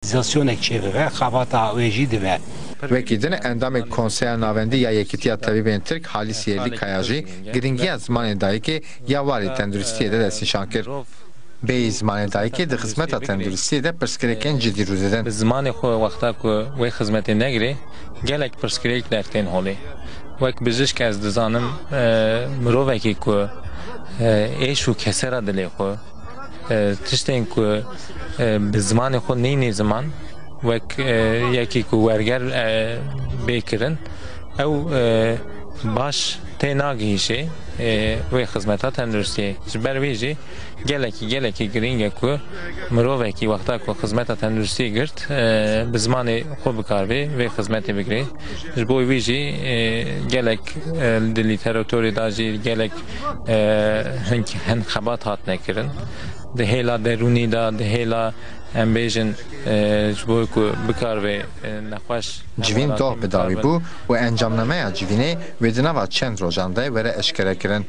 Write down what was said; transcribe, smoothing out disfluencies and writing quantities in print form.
Zasyoneke çevire xabata vêjî dibe. Vekîdin endamê Konseya Navendî ya Yekîtiya Tevîbên Tirk Halis Yerlîkaya jî giringiya zimanê dayîkê ya warê tenduristiyê de destnîşan kir. Bêyî zimanê dayîkê di xizmeta tenduristiyê de pirsgirêkên cidî rûdedin. Bi zimanê xwe wexta ku wê xizmetê negirê gelek pirsgirêk dertên holê. Wek bijîşk ez dizanim mirovekî ku êş û kesera dilê xwe tiştên ku bi zimanê xwe neyînê ziman wek yekî ku werger bêkirin ew baş tê nagihîşê wê xizmeta tenduristiyê. Ji ber wê jî gelekî giring e ku mirovekî wexta ku xizmeta tenduristiyê girt bi zimanê xwe bikarbê wê xizmetê bigirê. Ji bo wî jî gelek di lîteraturê da jî gelek hin xebat hatine kirin. Di hêla derûnî da di hêla em bêjin ji bo ku bikarbê nexweş Civîn doh bi dawî bû û encamnameya civînê wê di nava çend rojan de were eşkere kirin.